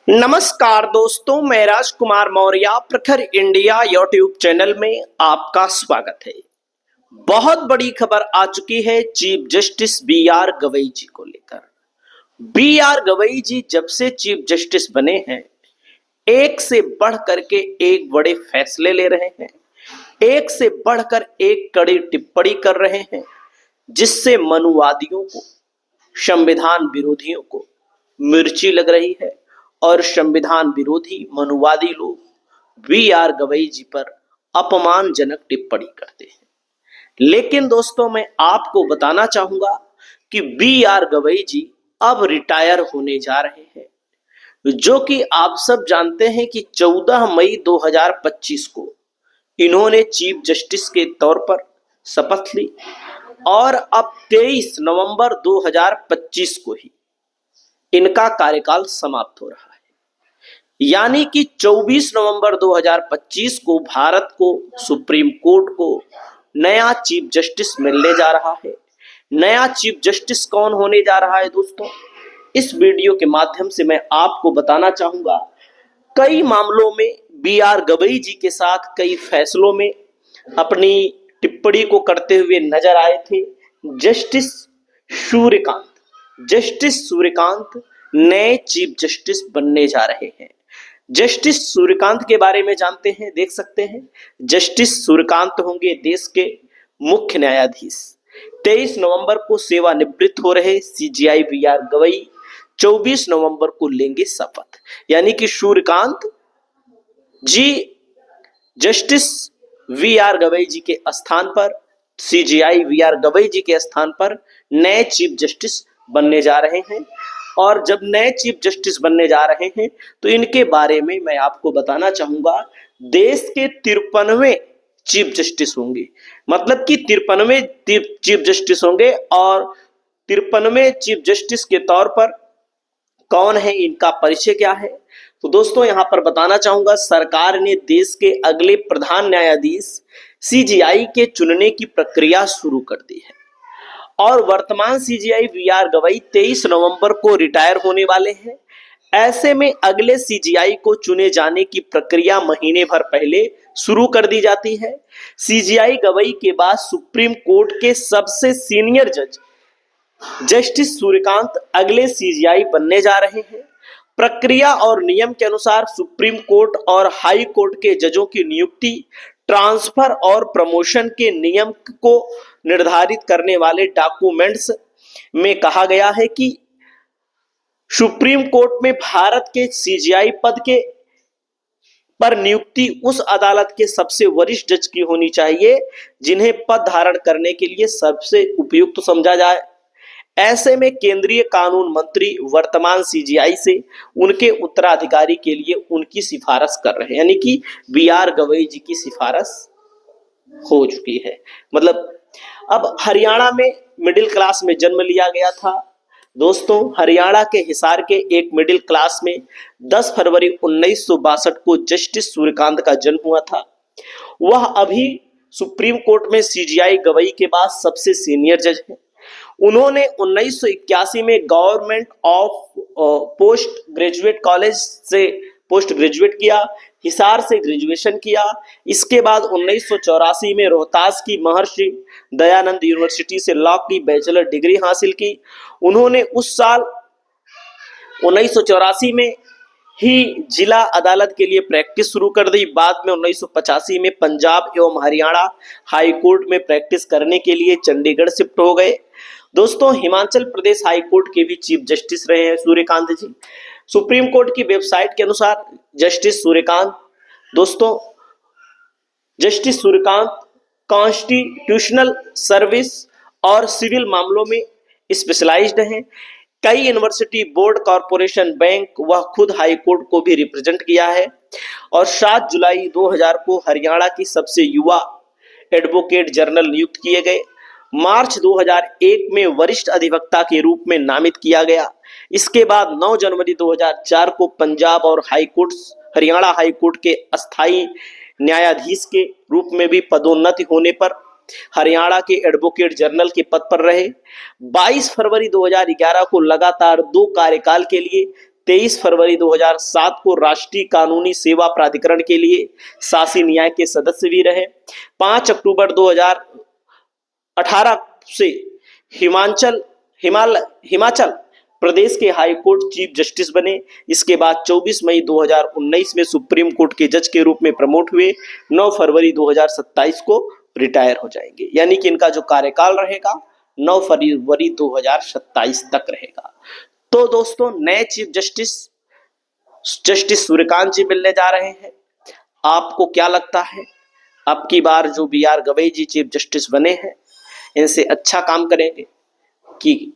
नमस्कार दोस्तों, मैं राजकुमार मौर्य प्रखर इंडिया यूट्यूब चैनल में आपका स्वागत है। बहुत बड़ी खबर आ चुकी है chief justice B R Gavai ji को लेकर। बी आर गवई जी जब से चीफ जस्टिस बने हैं, एक से बढ़ करके एक बड़े फैसले ले रहे हैं, एक से बढ़कर एक कड़ी टिप्पणी कर रहे हैं, जिससे मनुवादियों को, संविधान विरोधियों को मिर्ची लग रही है और संविधान विरोधी मनुवादी लोग बी आर गवई जी पर अपमानजनक टिप्पणी करते हैं। लेकिन दोस्तों, मैं आपको बताना चाहूंगा कि बी आर गवई जी अब रिटायर होने जा रहे हैं, जो कि आप सब जानते हैं कि 14 मई 2025 को इन्होंने चीफ जस्टिस के तौर पर शपथ ली और अब 23 नवंबर 2025 को ही इनका कार्यकाल समाप्त हो रहा है। यानी कि 24 नवंबर 2025 को भारत को, सुप्रीम कोर्ट को नया चीफ जस्टिस मिलने जा रहा है। नया चीफ जस्टिस कौन होने जा रहा है दोस्तों, इस वीडियो के माध्यम से मैं आपको बताना चाहूंगा। कई मामलों में बी आर गवई जी के साथ कई फैसलों में अपनी टिप्पणी को करते हुए नजर आए थे जस्टिस सूर्यकांत। जस्टिस सूर्यकांत नए चीफ जस्टिस बनने जा रहे हैं। जस्टिस सूर्यकांत के बारे में जानते हैं, देख सकते हैं। जस्टिस सूर्यकांत होंगे देश के मुख्य न्यायाधीश। 23 नवंबर को सेवानिवृत्त हो रहे सीजीआई बी आर गवई 24 नवंबर को लेंगे शपथ। यानी कि सूर्यकांत जी जस्टिस वी आर गवई जी के स्थान पर, सीजीआई वी आर गवई जी के स्थान पर नए चीफ जस्टिस बनने जा रहे हैं। और जब नए चीफ जस्टिस बनने जा रहे हैं तो इनके बारे में मैं आपको बताना चाहूंगा। देश के 53वें चीफ जस्टिस होंगे, मतलब कि 53वें चीफ जस्टिस होंगे। और 53वें चीफ जस्टिस के तौर पर कौन है, इनका परिचय क्या है, तो दोस्तों यहां पर बताना चाहूंगा। सरकार ने देश के अगले प्रधान न्यायाधीश सीजीआई के चुनने की प्रक्रिया शुरू कर दी है और वर्तमान सीजीआई वी आर गवई 23 नवंबर को रिटायर होने वाले हैं। ऐसे में अगले सीजीआई को चुने जाने की प्रक्रिया महीने भर पहले शुरू कर दी जाती है। सीजीआई गवई के बाद सुप्रीम कोर्ट के सबसे सीनियर जज जस्टिस सूर्यकांत अगले सीजीआई बनने जा रहे हैं। प्रक्रिया और नियम के अनुसार सुप्रीम कोर्ट और हाई कोर्ट के जजों की नियुक्ति, ट्रांसफर और प्रमोशन के नियम को निर्धारित करने वाले डॉक्यूमेंट्स में कहा गया है कि सुप्रीम कोर्ट में भारत के सीजीआई पद के पर नियुक्ति उस अदालत के सबसे वरिष्ठ जज की होनी चाहिए जिन्हें पद धारण करने के लिए सबसे उपयुक्त समझा जाए। ऐसे में केंद्रीय कानून मंत्री वर्तमान सीजीआई से उनके उत्तराधिकारी के लिए उनकी सिफारिश कर रहे हैं। यानी कि बी आर गवई जी की सिफारिश हो चुकी है। मतलब अब हरियाणा में मिडिल क्लास में जन्म लिया गया था दोस्तों। हरियाणा के हिसार के एक मिडिल क्लास में 10 फरवरी 1962 को जस्टिस सूर्यकांत का जन्म हुआ था। वह अभी सुप्रीम कोर्ट में सीजीआई गवई के बाद सबसे सीनियर जज हैं। उन्होंने 1981 में government of post graduate college से पोस्ट ग्रेजुएट किया, हिसार से ग्रेजुएशन किया। इसके बाद 1984 में रोहतास की महर्षि दयानंद यूनिवर्सिटी से लॉ की बैचलर डिग्री हासिल की। उन्होंने उस साल 1984 में ही जिला अदालत के लिए प्रैक्टिस शुरू कर दी। बाद में 1985 में पंजाब एवं हरियाणा हाई कोर्ट में प्रैक्टिस करने के लिए चंडीगढ़ शिफ्ट हो गए। दोस्तों, हिमाचल प्रदेश हाई कोर्ट के भी चीफ जस्टिस रहे हैं सूर्यकांत जी। सुप्रीम कोर्ट की वेबसाइट के अनुसार जस्टिस सूर्यकांत कॉन्स्टिट्यूशनल सर्विस और सिविल मामलों में स्पेशलाइज्ड हैं। कई यूनिवर्सिटी, बोर्ड, कॉरपोरेशन, बैंक, वह खुद हाई कोर्ट को भी रिप्रेजेंट किया है। और 7 जुलाई 2000 को हरियाणा की सबसे युवा एडवोकेट जनरल नियुक्त किए गए। मार्च 2001 में वरिष्ठ अधिवक्ता के रूप में नामित किया गया। इसके बाद 9 जनवरी 2004 को पंजाब और हरियाणा हाई कोर्ट के अस्थायी न्यायाधीश के रूप में भी पदोन्नति होने पर हरियाणा के एडवोकेट जनरल के पद पर रहे। 22 फरवरी 2011 को लगातार 2 कार्यकाल के लिए 23 फरवरी 2007 को राष्ट्रीय कानूनी सेवा प्राधिकरण के लिए शासी न्याय के सदस्य भी रहे। 5 अक्टूबर 2018 से हिमाचल प्रदेश के हाई कोर्ट चीफ जस्टिस बने। इसके बाद 24 मई 2019 में सुप्रीम कोर्ट के जज के रूप में प्रमोट हुए। 9 फरवरी 2027 को रिटायर हो जाएंगे, यानी कि इनका जो कार्यकाल रहेगा 9 फरवरी 2027 तक रहेगा। तो दोस्तों, नए चीफ जस्टिस सूर्यकांत जी मिलने जा रहे हैं। आपको क्या लगता है, अब की बार जो BR गवई जी चीफ जस्टिस बने हैं, इनसे अच्छा काम करेंगे कि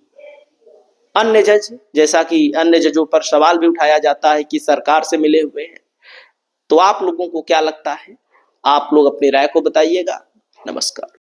अन्य जज, जैसा कि अन्य जजों पर सवाल भी उठाया जाता है कि सरकार से मिले हुए हैं? तो आप लोगों को क्या लगता है? आप लोग अपनी राय को बताइएगा। नमस्कार।